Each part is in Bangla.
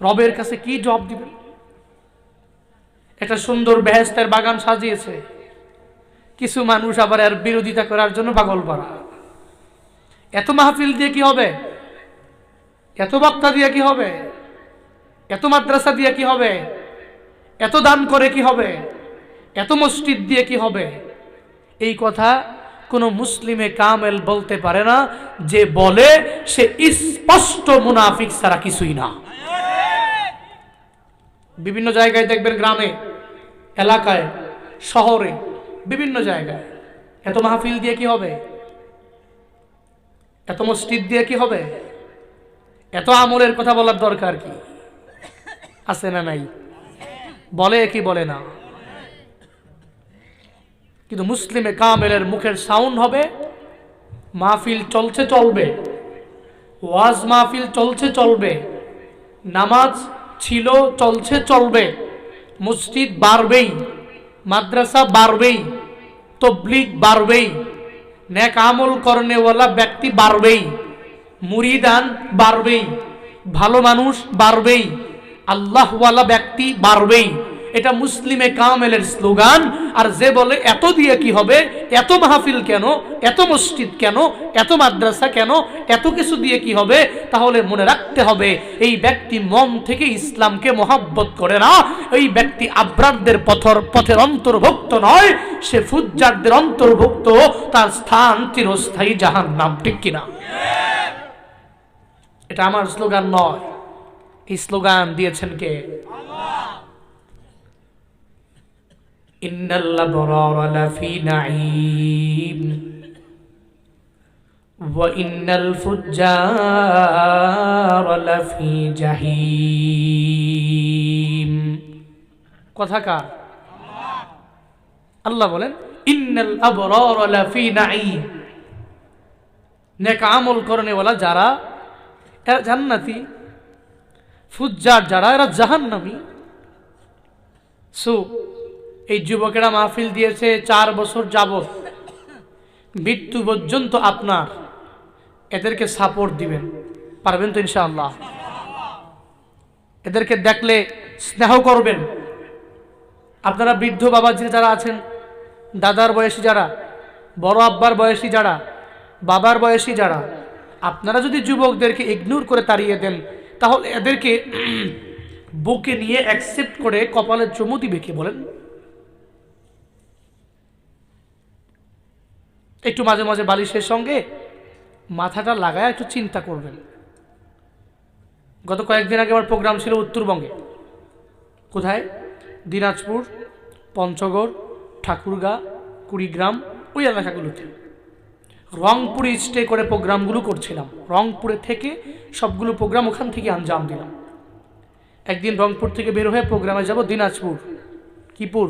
রবের কাছে কি জবাব দিবেন? একটা সুন্দর বেহেশতের বাগান সাজিয়েছে, কিছু মানুষ আবার এর বিরোধিতা করার জন্য পাগল পারা। এত মাহফিল দিয়ে কি হবে? এত বক্তা দিয়ে কি হবে? এত মাদ্রাসা দিয়ে কি হবে? এত দান করে কি হবে? এত মসজিদ দিয়ে কি হবে? এই কথা কোন মুসলিমে কামেল বলতে পারে না। যে বলে সে স্পষ্ট মুনাফিক ছাড়া কিছুই না। বিভিন্ন জায়গায় দেখবেন, গ্রামে, এলাকায়, শহরে, বিভিন্ন জায়গায় এত মাহফিল দিয়ে কি হবে? এত মসজিদ দিয়ে কি হবে? এত আমলের কথা বলার দরকার কি আছে না নাই? বলে কি বলে না? কিন্তু মুসলিমে কামেলের মুখের সাউন্ড হবে, মাহফিল চলছে চলবে, ওয়াজ মাহফিল চলছে চলবে, নামাজ ছিল চলছে চলবে, মসজিদ বাড়বেই, মাদ্রাসা বাড়বেই, তবলিগ বাড়বেই, নেক আমল করনেওয়ালা ব্যক্তি বাড়বেই, মুরিদান বাড়বেই, ভালো মানুষ বাড়বেই, আল্লাহওয়ালা ব্যক্তি বাড়বেই। এটা মুসলিমে কামেলের স্লোগান। আর যে বলে এত দিয়ে কি হবে, এত মাহফিল কেন, এত মসজিদ কেন, এত মাদ্রাসা কেন, এত কিছু দিয়ে কি হবে, তাহলে মনে রাখতে হবে এই ব্যক্তি মন থেকে ইসলামকে মহব্বত করে না। এই ব্যক্তি আব্রারদের পথের অন্তর্ভুক্ত নয়, সে ফুজ্জারদের অন্তর্ভুক্ত। তার স্থান চিরস্থায়ী জাহান্নাম। ঠিক কিনা? এটা আমার স্লোগান নয়, এই স্লোগান দিয়েছেন কে? ইন্নাল আবরারা লাফি নাঈম ওয়া ইন্নাল ফুজ্জারা লাফি জাহিম। কথা কার? আল্লাহ বলেন ইন্নাল আবরারা লাফি নাঈম। নেক আমল করনেওয়ালা যারা, এরা জান্নাতি, ফুজ্জার যারা, এরা জাহান্নামী। এই যুবকেরা মাহফিল দিয়েছে 4 বছর যাবত, মৃত্যু পর্যন্ত আপনার এদেরকে সাপোর্ট দিবেন, পারবেন তো ইনশাআল্লাহ? এদেরকে দেখলে স্নেহ করবেন। আপনারা বৃদ্ধ বাবাজি যারা আছেন, দাদার বয়সী যারা, বড় আব্বার বয়সী যারা, বাবার বয়সী যারা, আপনারা যদি যুবকদেরকে ইগনোর করে তাড়িয়ে দেন, তাহলে এদেরকে বুকে নিয়ে অ্যাকসেপ্ট করে কপালে চুমু দিবে কে বলেন? একটু মাঝে মাঝে বালিশের সঙ্গে মাথাটা লাগায় একটু চিন্তা করবেন। গত কয়েকদিন আগে আমার প্রোগ্রাম ছিল উত্তরবঙ্গে। কোথায়? দিনাজপুর, পঞ্চগড়, ঠাকুরগাঁ, কুড়িগ্রাম, ওই এলাকাগুলোতে। রংপুরে স্টে করে প্রোগ্রামগুলো করছিলাম। রংপুরে থেকে সবগুলো প্রোগ্রাম ওখান থেকে আঞ্জাম দিলাম। একদিন রংপুর থেকে বের হয়ে প্রোগ্রামে যাব দিনাজপুর। কিপুর?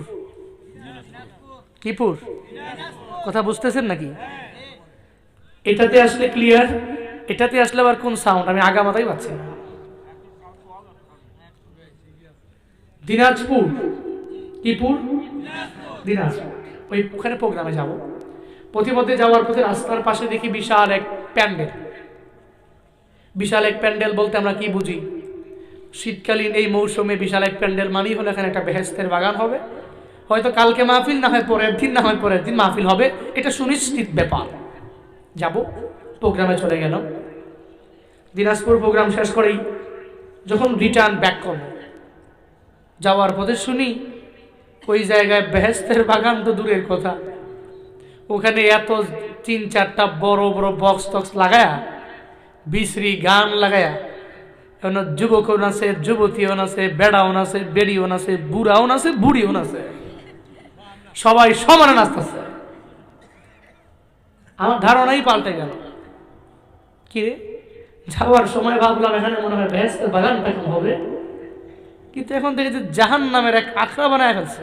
কিপুর? কথা বুঝতেছেন নাকি? এটাতে আসলে ক্লিয়ার, এটাতে আসলে আবার কোন সাউন্ড আমি আগামাতাই পাচ্ছি না। দিনাজপুর, কিপুর, দিনাজপুর, ওখানে প্রোগ্রামে যাব। প্রতিমধ্যে যাওয়ার পথে রাস্তার পাশে দেখি বিশাল এক প্যান্ডেল। বিশাল এক প্যান্ডেল বলতে আমরা কি বুঝি? শীতকালীন এই মৌসুমে বিশাল এক প্যান্ডেল মানেই হলো এখানে একটা বেহেশতের বাগান হবে। হয়তো কালকে মাহফিল, না হয় পরের দিন, না হয় পরের দিন মাহফিল হবে, এটা সুনিশ্চিত ব্যাপার। যাব, প্রোগ্রামে চলে গেলাম। দিনাজপুর প্রোগ্রাম শেষ করেই যখন রিটার্ন ব্যাক করব, যাওয়ার পথে শুনি ওই জায়গায় বেহেশতের বাগান তো দূরের কথা, ওখানে এত 3-4টা বড় বড় বক্স টক্স লাগায়া, বিশ্রী গান লাগায়া, যুবকও নাচে, যুবতীও নাচে, বেড়াও নাচে, বেড়িও নাচে, বুড়াও নাচে, বুড়িও নাচে, সবাই সমানে নাচতেছে। আমার ধারণাই পাল্টে গেল। কি রে, যাওয়ার সময় ভাবলাম এখানে মনে হয় বেহেশতের বাগানটা কেমন হবে, কিন্তু এখন দেখে যে জাহান্নামের এক আখড়া বানায় ফেলছে।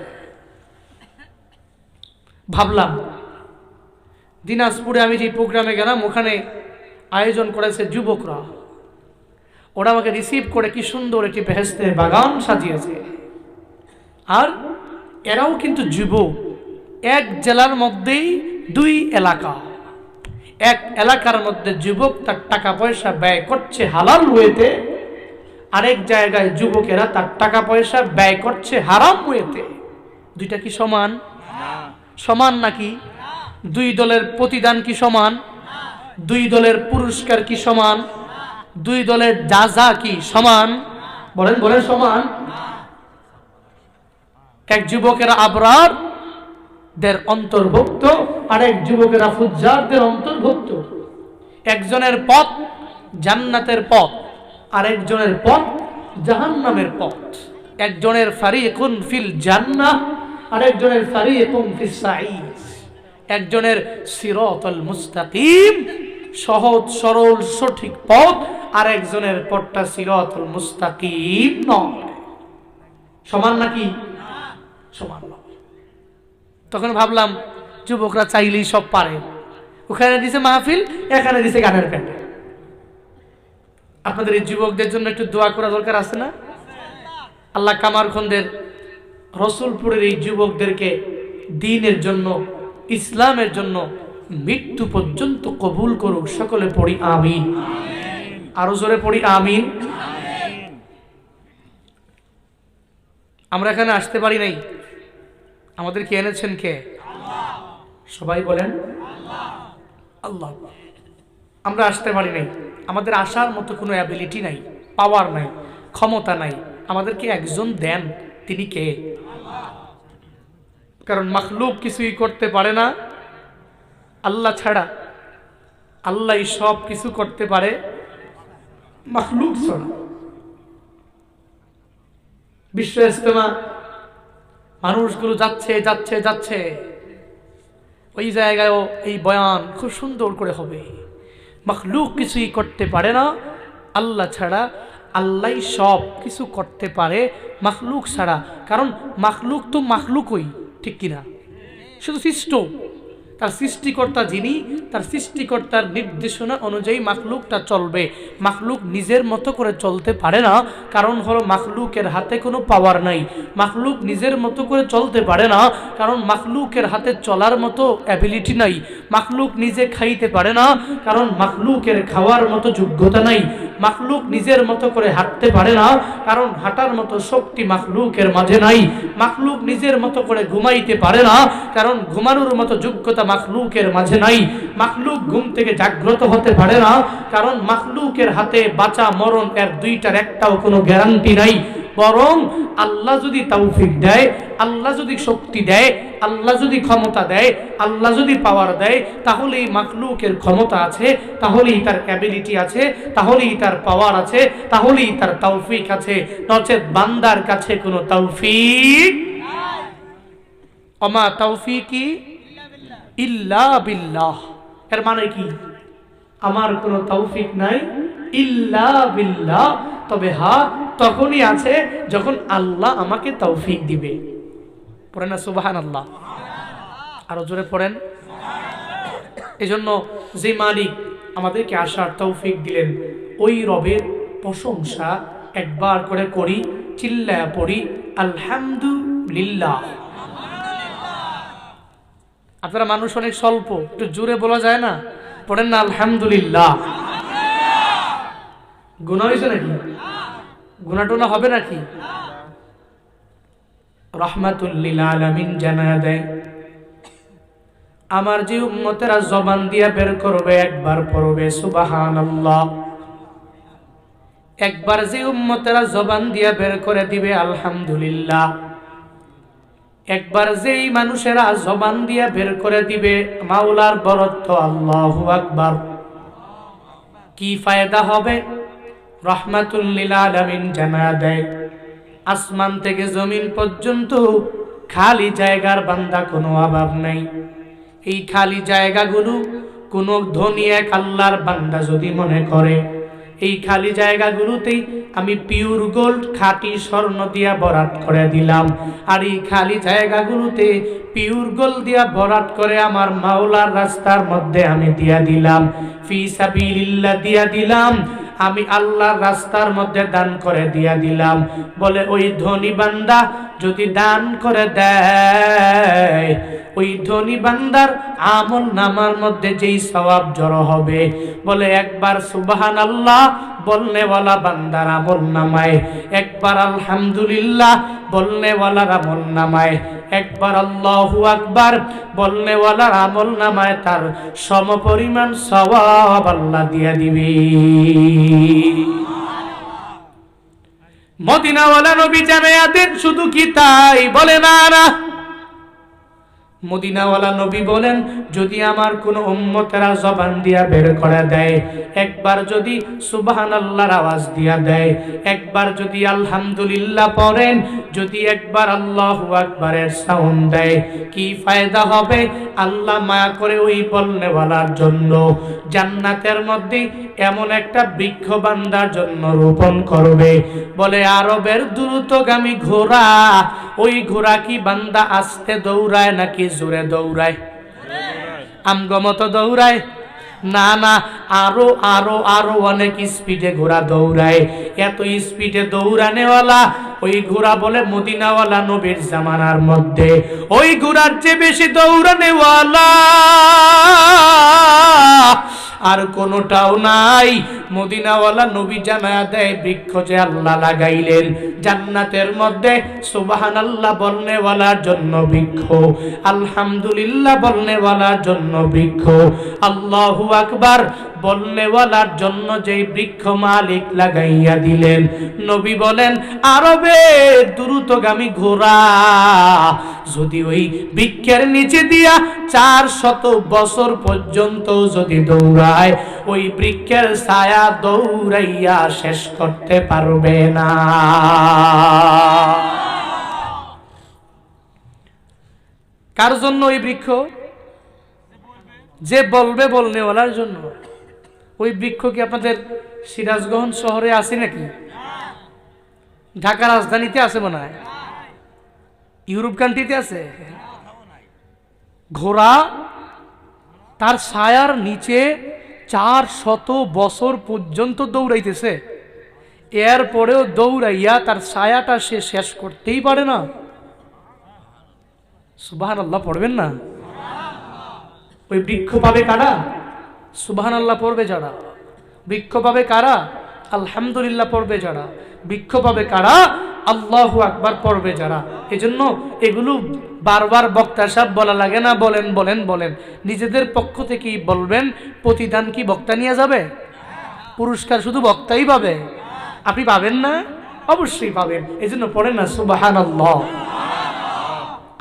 ভাবলাম দিনাজপুরে আমি যে প্রোগ্রামে গেলাম, ওখানে আয়োজন করেছে যুবকরা, ওরা আমাকে রিসিভ করে কি সুন্দর একটি বেহেশতের বাগান সাজিয়েছে। আর এরাও কিন্তু যুবক, এক জেলার মধ্যেই 2 এলাকা, এক এলাকার মধ্যে যুবক তার টাকা পয়সা ব্যয় করছে হালাল ওয়েতে, আরেক জায়গায় যুবকেরা তার টাকা পয়সা ব্যয় করছে হারাম ওয়েতে। দুইটা কি সমান? সমান নাকি? দুই দলের প্রতিদান কি সমান? দুই দলের পুরস্কার কি সমান? দুই দলের জাযা কি সমান? বলেন বলেন, সমান? এক যুবকেরা আবরার দের অন্তর্ভুক্ত, আরেক যুবকেরা ফুজ্জারদের অন্তর্ভুক্ত। একজনের পথ জান্নাতের পথ, আরেকজনের পথ জাহান্নামের পথ। একজনের ফারিকুন ফিল জান্নাহ, আরেকজনের ফারিকুন ফিস সাঈদ। একজনের সিরাতাল মুস্তাকিম, সহজ সরল সঠিক পথ, আরেকজনের পথটা সিরাতাল মুস্তাকিম নয়। সমান নাকি? সমান নয়। তখন ভাবলাম যুবকরা চাইলেই সব পারে। ওখানে দিছে মাহফিল, এখানে দিছে গানের প্যান্ডেল। আপনাদের এই যুবকদের জন্য একটু দোয়া করা দরকার আছে না? আল্লাহ কামারখন্দের রসুলপুরের এই যুবকদেরকে দ্বীনের জন্য, ইসলামের জন্য মৃত্যু পর্যন্ত কবুল করুক। সকলে পড়ি আমিন। আরো জোরে পড়ি আমিন। আমরা এখানে আসতে পারি নাই, আমাদেরকে এনেছেন কে? সবাই বলেন আল্লাহ। আমরা আসতে পারি নাই, আমাদের আসার মতো কোনো অ্যাবিলিটি নাই, পাওয়ার নাই, ক্ষমতা নাই। আমাদেরকে একজন দেন, তিনি কে? কারণ মাখলুক কিছুই করতে পারে না আল্লাহ ছাড়া। আল্লাহ সব কিছু করতে পারে মাখলুক ছাড়া। বিশ্ব ইজতেমা মানুষগুলো যাচ্ছে যাচ্ছে যাচ্ছে, ওই জায়গায়ও এই বয়ান খুব সুন্দর করে হবে। মাখলুক কিছুই করতে পারে না আল্লাহ ছাড়া, আল্লাহ সব কিছু করতে পারে মাখলুক ছাড়া। কারণ মাখলুক তো মাখলুকই, ঠিক কিনা? শুধু সৃষ্ট, তার সৃষ্টিকর্তা যিনি, তার সৃষ্টিকর্তার নির্দেশনা অনুযায়ী মাখলুকটা চলবে। মাখলুক নিজের মতো করে চলতে পারে না, কারণ হলো মাখলুকের হাতে কোনো পাওয়ার নাই। মাখলুক নিজের মতো করে চলতে পারে না, কারণ মাখলুকের হাতে চলার মতো অ্যাবিলিটি নাই। মাখলুক নিজে খাইতে পারে না, কারণ মাখলুকের খাওয়ার মতো যোগ্যতা নাই। মাখলুক নিজের মতো করে হাঁটতে পারে না, কারণ হাঁটার মতো শক্তি মাখলুকের মাঝে নাই। মাখলুক নিজের মতো করে ঘুমাইতে পারে না, কারণ ঘুমানোর মতো যোগ্যতা মাখলুকের মাঝে নাই। মাখলুক ঘুম থেকে জাগ্রত হতে পারে না, কারণ মাখলুকের হাতে বাঁচা মরণ এর দুইটার একটাও কোনো গ্যারান্টি নাই। বরং আল্লাহ যদি তৌফিক দেয়, আল্লাহ যদি শক্তি দেয়, আল্লাহ যদি ক্ষমতা দেয়, আল্লাহ যদি পাওয়ার দেয়, তাহলেই মাখলুকের ক্ষমতা আছে, তাহলেই তার অ্যাবিলিটি আছে, তাহলেই তার পাওয়ার আছে, তাহলেই তার তৌফিক আছে। নচেত বান্দার কাছে কোনো তৌফিক নাই। ওমা তৌফিকি ইল্লা বিল্লাহ। এর মানে কি? আমার কোনো তৌফিক নাই ইল্লা বিল্লাহ। তবে হ্যাঁ, তখনই আছে যখন আল্লাহ আমাকে তৌফিক দিবে। পড়েন না সুবহানাল্লাহ? আরো জোরে পড়েন। এজন্য যে মালিক আমাদেরকে আসার তৌফিক দিলেন, ওই রবের প্রশংসা একবার করে করি, চিল্লায়া পড়ি আলহামদুলিল্লাহ। আপনারা মানুষ অনেক স্বল্প, একটু জোরে বলা যায় না? পড়েন না আলহামদুলিল্লাহ। গুনাহ হয়েছে নাকি? গুনাহটোনা হবে নাকি? রাহমাতুল লিল আলামিন জানায়া দেয়, আমার যে উম্মতেরা জবান দিয়া বের করবে একবার পড়বে সুবহানাল্লাহ, একবার যে উম্মতেরা জবান দিয়া বের করে দিবে আলহামদুলিল্লাহ, একবার যেই মানুষেরা জবান দিয়া বের করে দিবে মাওলার বরত্ব আল্লাহু আকবার, কি ফায়দা হবে? রাহমাতুল লিল আলামিন জানা দেয়, আসমান থেকে জমিন পর্যন্ত খালি জায়গার বান্দা, কোনো অভাব নাই। এই খালি জায়গাগুলো কোন ধনী এক আল্লাহর বান্দা যদি মনে করে এই খালি জায়গাগুলোতেই আমি পিওর গোল্ড খাঁটি স্বর্ণ দিয়া ভরাট করে দিলাম, আর এই খালি জায়গাগুলোতে পিওর গোল্ড দিয়া ভরাট করে আমার মাওলার রাস্তার মধ্যে আমি দিয়া দিলাম, ফি সাবিলিল্লাহ দিয়া দিলাম, আমি আল্লাহর রাস্তার মধ্যে দান করে দিয়া দিলাম। বলে ওই ধনী বান্দা যদি দান করে দেয়, ওই ধনী বান্দার আমল নামার মধ্যে যেই সওয়াব জড়ো হবে, বলে একবার সুবহানাল্লাহ বলনেওয়ালা বান্দার আমল নামায়, একবার আলহামদুলিল্লাহ বলনেওয়ালার আমল নামায়, একবার আল্লাহু আকবার বলনেওয়ালার আমল নামায় তার সমপরিমাণ সওয়াব আল্লাহ দিয়া দিবে। মদিনাওয়ালা নবী জানায়া দেন, শুধু কি তাই? বলে না না, মদিনাওয়ালা নবী বলেন, যদি আমার কোন উম্মতেরা জবান দিয়া বের করে দেয়, একবার যদি সুবহানাল্লাহর আওয়াজ দিয়া দেয়, একবার যদি আলহামদুলিল্লাহ পড়েন, যদি একবার আল্লাহু আকবারের সাউন্ড দেয়, কি ফায়দা হবে? আল্লাহ মায়া করে ওই বলনেওয়ালার জন্য জান্নাতের মধ্যে এমন একটা বৃক্ষ বান্দার জন্য রোপণ করবে। বলে আরবের দ্রুতগামী ঘোড়া, ওই ঘোড়া কি বান্দা আস্তে দৌড়ায় নাকি জোরে দৌড়ায়? আমগমত দৌড়ায় না, না, আরো আরো আরো অনেক স্পিডে ঘোড়া দৌড়ায়। এত স্পিডে দৌড়ানেওয়ালা ওই ঘোড়া বলে মদিনাওয়ালা নবীর জামানার মধ্যে ওই ঘোড়ার চেয়ে বেশি দৌড়ানেওয়ালা আর কোনটাও নাই। মদিনাওয়ালা নবী জানায়া দেয়, বৃক্ষ যে আল্লাহ লাগাইলেন জান্নাতের মধ্যে, সুবহানাল্লাহ বলনেওয়ালার জন্য বৃক্ষ, আলহামদুলিল্লাহ বলনেওয়ালার জন্য বৃক্ষ, আল্লাহু আকবার বলনেওয়ালার জন্য যেই বৃক্ষ মালিক লাগাইয়া দিলেন, নবী বলেন আরবে দ্রুতগামী ঘোড়া যদি ওই বৃক্ষের নিচে দিয়া 400 বছর পর্যন্ত যদি দৌড়ায়, ওই বৃক্ষের ছায়া দৌড়াইয়া শেষ করতে পারবে না। কার জন্য ওই বৃক্ষ? যে বলবে বলনেওয়ালার জন্য। ওই বৃক্ষ কি আপনাদের সিরাজগঞ্জ শহরে আছে নাকি? ঢাকা রাজধানীতে আছে মনে হয়, ইউরোপ কান্ট্রিতে আছে। ঘোড়া তার ছায়ার নিচে 400 বছর পর্যন্ত দৌড়াইতেছে, এরপরেও দৌড়াইয়া তার ছায়াটা সে শেষ করতেই পারে না। সুবহানাল্লাহ পড়বেন না? ওই বৃক্ষ পাবে কারা? সুবহানাল্লাহ পড়বে যারা। বৃক্ষ পাবে কারা? আলহামদুলিল্লাহ পড়বে যারা। বৃক্ষ পাবে কারা? আল্লাহু আকবার পড়বে যারা। এজন্য এগুলো বারবার বক্তা সাহেব বলা লাগে না, বলেন বলেন বলেন, নিজেদের পক্ষ থেকেই বলবেন। প্রতিদান কি বক্তা নিয়ে যাবে? পুরস্কার শুধু বক্তাই পাবে? আপনি পাবেন না? অবশ্যই পাবেন। এজন্য পড়েন না সুবহানাল্লাহ,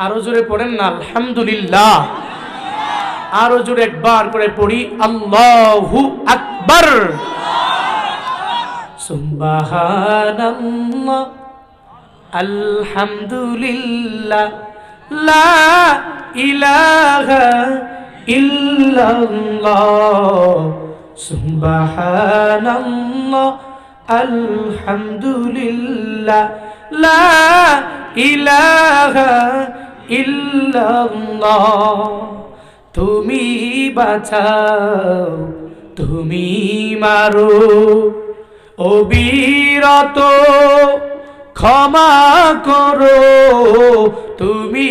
আরো জোরে পড়েন না আলহামদুলিল্লাহ, আরো জোরে একবার করে পড়ি আল্লাহু আকবার। সুবহানাল্লাহ আলহামদুলিল্লাহ লা ইলাহা ইল্লাল্লাহ সুবহানাল্লাহ আলহামদুলিল্লাহ লা ইলাহা ইল্লাল্লাহ। তুমি বাঁচাও, তুমি মারো, অবিরত ক্ষমা করো। তুমি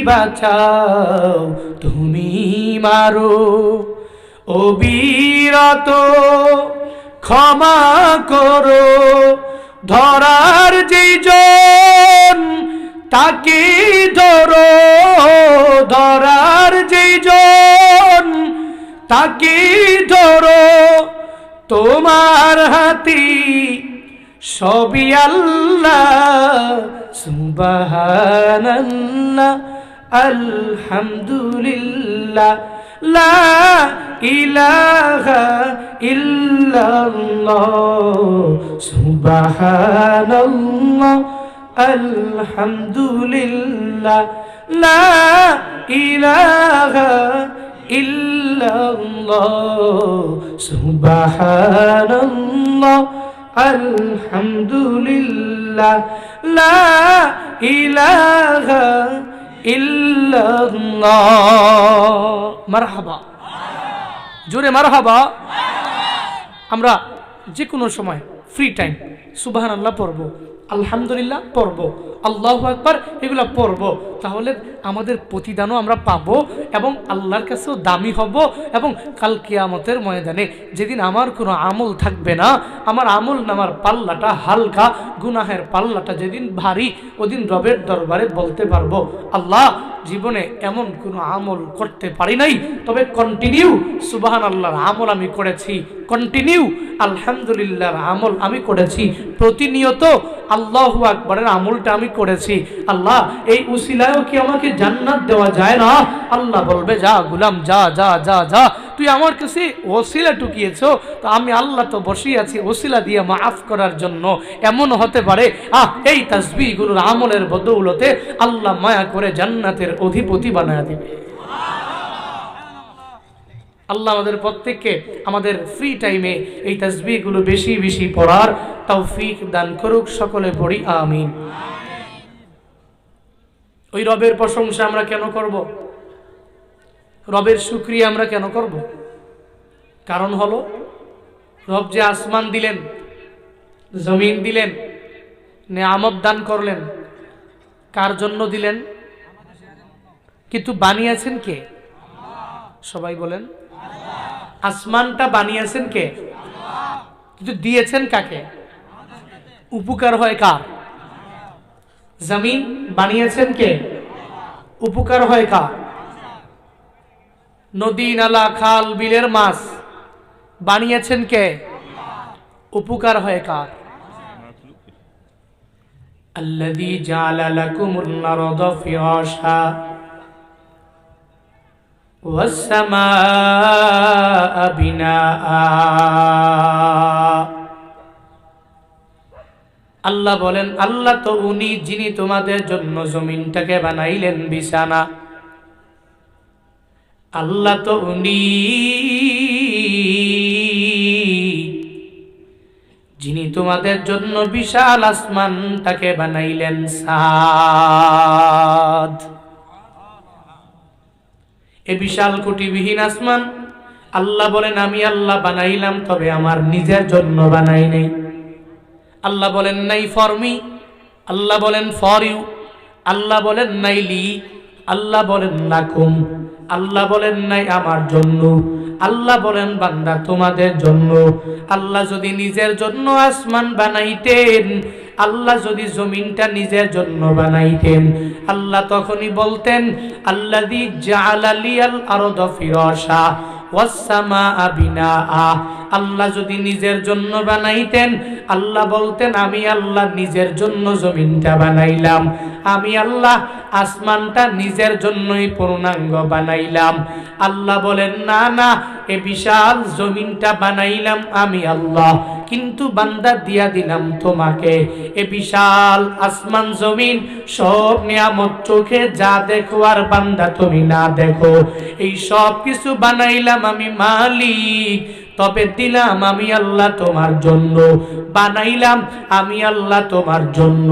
বাঁচাও, তুমি মারো, অবিরত ক্ষমা করো। ধরার যেই জন তাকে ধরো, ধরার যেই জন তাকে ধরো। তোমার হাতি সবই আল্লাহ সুবহানাল্লাহ আলহামদুলিল্লাহ লা ইলাহা ইল্লাল্লাহ সুবহানাল্লাহ আলহামদুলিল্লাহ লা ইলাহা ইল্লাল্লাহ সুবহানাল্লাহ আলহামদুলিল্লাহ লা ইলাহা ইল্লাল্লাহ। মারহাবা, জোরে মারহাবা। আমরা যে কোনো সময় ফ্রি টাইম সুবহানাল্লাহ পড়ব, আলহামদুলিল্লাহ পড়ব, আল্লাহু আকবার এগুলো পড়ব, তাহলে আমাদের প্রতিদানও আমরা পাবো এবং আল্লাহর কাছেও দামি হব। এবং কাল কিয়ামতের ময়দানে যেদিন আমার কোনো আমল থাকবে না, আমার আমল নামার পাল্লাটা হালকা, গুনাহের পাল্লাটা যেদিন ভারী, ওদিন রবের দরবারে বলতে পারবো, আল্লাহ জীবনে এমন কোনো আমল করতে পারি নাই, তবে কন্টিনিউ সুবহানাল্লাহর আমল আমি করেছি, কন্টিনিউ আলহামদুলিল্লাহর আমল আমি করেছি, প্রতিনিয়ত আল্লাহু আকবারের আমলটা আমি করেছি। আল্লাহ এই উসিলায়ও কি আমাকে জান্নাত দেওয়া যায় না? আল্লাহ বলবে, যা গুলাম যা যা যা যা, তুই আমার কাছে ওসিলা টুকিয়েছ, তো আমি আল্লাহ তো বসেই আছি ওসিলা দিয়ে মাফ করার জন্য। এমন হতে পারে এই তাসবিহগুলোর আমলের বদৌলতে আল্লাহ মায়া করে জান্নাতের অধিপতি বানায় দিবে। আল্লাহ আমাদের প্রত্যেককে আমাদের ফ্রি টাইমে এই তাসবিহগুলো বেশি বেশি পড়ার তৌফিক দান করুক। সকলে পড়ি আমিন। ওই রবের প্রশংসা আমরা কেন করব? রবের শুকরিয়া আমরা কেন করব? কারণ হলো, রব যে আসমান দিলেন, জমিন দিলেন, নেয়ামত দান করলেন, কার জন্য দিলেন? কিন্তু বানিয়েছেন কে? সবাই বলেন। আসমানটা বানিয়েছেন কে? কিন্তু দিয়েছেন কাকে? উপকার হয় কার? জমিন বানিয়েছেন কে? উপকার হয় কার? নদী নালা খাল বিলের মাছ বানিয়েছেন কে? উপকার হয় কার? আল্লাযী জাআলা লাকুমুল আরদা ফিরাশা ওয়াস সামাআ বিনাআ। আল্লাহ বলেন, আল্লাহ তো উনি যিনি তোমাদের জন্য জমিনটাকে বানাইলেন বিছানা। আল্লাহ তো উনি যিনি তোমাদের জন্য বিশাল আসমানটাকে বানাইলেন ছাদ। এ বিশাল কোটিবিহীন আসমান আল্লাহ বলেন আমি আল্লাহ বানাইলাম, তবে আমার নিজের জন্য বানাই নাই। আল্লাহ বলেন নাই ফর মি, আল্লাহ বলেন ফর ইউ, আল্লাহ বলেন নাই লি, আল্লাহ বলেন লাকুম, আল্লাহ বলেন নাই আমার জন্য, আল্লাহ বলেন বান্দা তোমাদের জন্য। আল্লাহ যদি নিজের জন্য আসমান বানাইতেন, আল্লাহ যদি জমিনটা নিজের জন্য বানাইতেন, আল্লাহ তখনই বলতেন আল্লাযী জাআলা লিয়াল আরদা ফিরাশা ওয়াস সামাআ বিনাআ। আল্লাহ যদি নিজের জন্য বানাইতেন, আল্লাহ বলতেন আমি আল্লাহ নিজের জন্য জমিনটা বানাইলাম, আমি আল্লাহ আসমানটা নিজের জন্যই পূর্ণাঙ্গ বানাইলাম। আল্লাহ বলেন না না, এ বিশাল জমিনটা বানাইলাম আমি আল্লাহ, কিন্তু বান্দা দিয়া দিলাম তোমাকে। এ বিশাল আসমান জমিন সব নিয়ামত চোখে যা দেখো আর বান্দা তুমি না দেখো, এই সব কিছু বানাইলাম আমি মালিক, তবে দিলাম আমি আল্লাহ তোমার জন্য, বানাইলাম আমি আল্লাহ তোমার জন্য।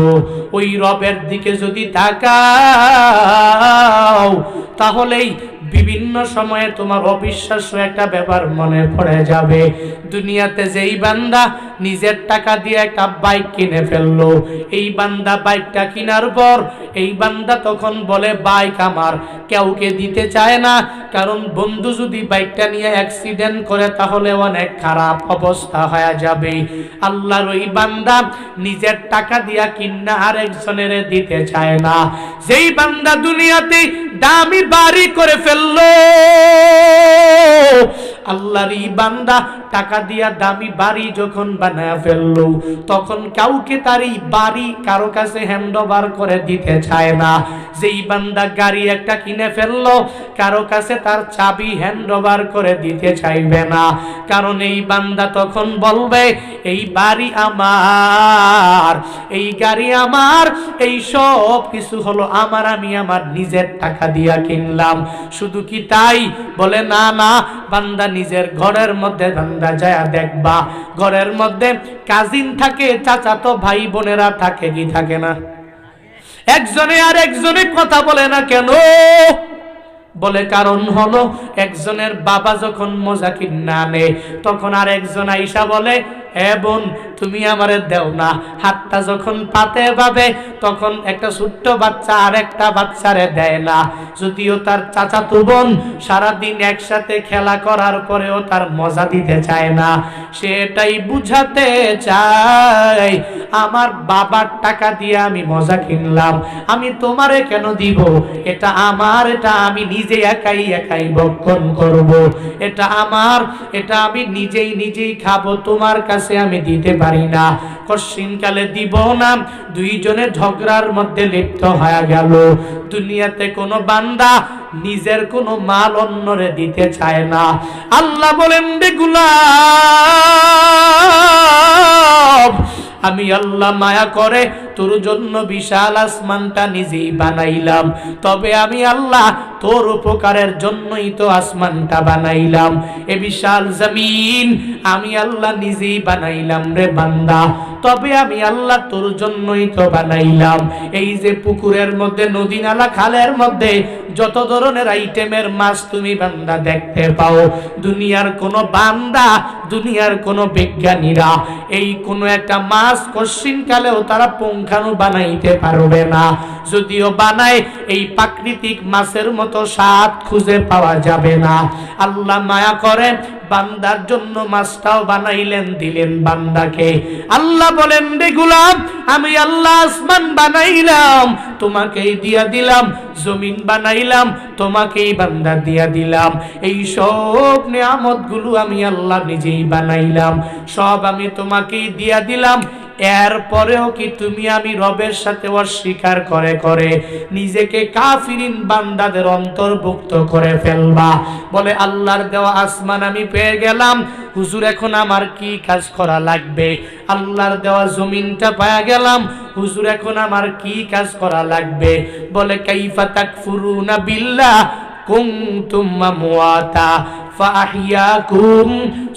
ওই রবের দিকে যদি তাকাও, তাহলেই বিভিন্ন সময়ে তোমার অবিশ্বাস্য একটা ব্যাপার মনে পড়ে যাবে। দুনিয়াতে যেই বান্দা নিজের টাকা দিয়ে একটা বাইক কিনে ফেললো, এই বান্দা বাইকটা কেনার পর এই বান্দা তখন বলে বাইক আমার, কাউকে দিতে চায় না, কারণ বন্ধু যদি বাইকটা নিয়ে অ্যাক্সিডেন্ট করে তাহলে অনেক খারাপ অবস্থা হয়ে যাবে। আল্লাহর ওই বান্দা নিজের টাকা দিয়া কিনা আরেকজনের দিতে চায় না। যেই বান্দা দুনিয়াতে দামি বাড়ি করে ফেললো, আল্লাহর এই বান্দা টাকা দিয়া দামি বাড়ি যখন বানায় ফেললো, তখন কাউকে তার এই বাড়ি কারো কাছে হ্যান্ড ওভার করে দিতে চায় না। যেই বান্দা গাড়ি একটা কিনে ফেললো, কারো কাছে তার চাবি হ্যান্ড ওভার করে দিতে চাইবে না, কারণ এই বান্দা তখন বলবে এই বাড়ি আমার, এই গাড়ি আমার, এই সব কিছু হলো আমার, আমি আমার নিজের টাকা দিয়া কিনলাম। শুধু কি তাই? বলে না না, বান্দা নিজের ঘরের মধ্যে বান্দা যায় দেখবা, ঘরের মধ্যে কাজিন থাকে, চাচাতো ভাই বোনেরা থাকে কি থাকে না? একজনে আর একজনে কথা বলে না কেন? বলে কারণ হলো একজনের বাবা যখন মজা কিনে আনে, তখন আর একজন আইসা বলে বোন তুমি আমারে দেও না। হাতটা যখন পাতে পাবে তখন একটা ছোট্ট বাচ্চা আর একটা বাচ্চারে দেয় না, যদিও তার চাচাতো বোন সারাদিন একসাথে খেলা করার পরেও তার মজা দিতে চায় না। সে এটাই বুঝাতে চায় আমার বাবার টাকা দিয়ে আমি মজা কিনলাম, আমি তোমারে কেন দিব? এটা আমার, এটা আমি নিজে একাই ভক্ষণ করব, এটা আমার, এটা আমি নিজেই খাবো, তোমার কাছে আমি দিতে পারি না। কশিনকালে দিব না, দুইজনে ঝগড়ার মধ্যে লিপ্ত হয়ে গেল। দুনিয়াতে কোনো বান্দা নিজের কোনো মাল অন্যরে দিতে চায় না। আল্লাহ বলেন রে গোলাম, আমি আল্লাহ মায়া করে তোর জন্য বিশাল আসমানটা নিজেই বানাইলাম, তবে আমি আল্লাহ তোর উপকারের জন্যই তো আসমানটা বানাইলাম। এ বিশাল জমিন আমি আল্লাহ নিজেই বানাইলাম রে বান্দা, তবে আমি আল্লাহ তোর জন্যই তো বানাইলাম। এই যে পুকুরের মধ্যে, নদী নালা খালের মধ্যে যত ধরনের আইটেমের মাছ তুমি বান্দা দেখতে পাও, দুনিয়ার কোন বান্দা, দুনিয়ার কোন বিজ্ঞানীরা এই কোন একটা মাছ কশিনকালেও তারা পুঙ্খানু বানাইতে পারবে না। যদিও বানায় এই প্রাকৃতিক মাছের মতো স্বাদ খুঁজে পাওয়া যাবে না। আল্লাহ মায়া করে বান্দার জন্য মাছটাও বানাইলেন, দিলেন বান্দাকে। আল্লাহ বলেন রে গোলাম, আমি আল্লাহ আসমান বানাইলাম তোমাকেই দিয়া দিলাম, জমিন বানাইলাম তোমাকেই বান্দা দিয়া দিলাম। এই সব নিয়ামত গুলো আমি আল্লাহ নিজেই বানাইলাম, সব আমি তোমাকেই দিয়া দিলাম। এরপরেও কি তুমি আমি রবের সাথে অস্বীকার করে নিজেকে কাফিরিন বান্দাদের অন্তর্ভুক্ত করে ফেলবা? বলে আল্লাহর দেওয়া আসমান আমি পেয়ে গেলাম, হুজুর এখন আমার কি কাজ করা লাগবে? আল্লাহর দেওয়া জমিনটা পেয়ে গেলাম, হুজুর এখন আমার কি কাজ করা লাগবে? বলে কাইফা তাকফুরুনা বিল্লাহ কুনতুম আমওয়াতা ফাআহইয়াকুম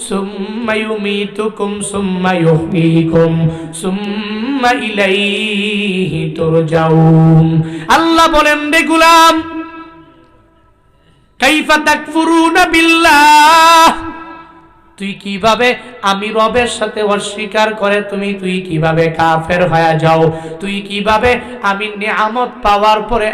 সুম্মা ইউমীতুকুম সুম্মা ইউহয়ীকুম সুম্মা ইলাইহি তুরজাউন। আল্লাহ বলেন রে গোলাম, কাইফা তাকফুরুনা বিল্লাহ, তুই কিভাবে আমি রবের সাথে অস্বীকার করে তুই কিভাবে কাফের হয়ে যাও? তুই কিভাবে আমি নিয়ামত পাওয়ার পরে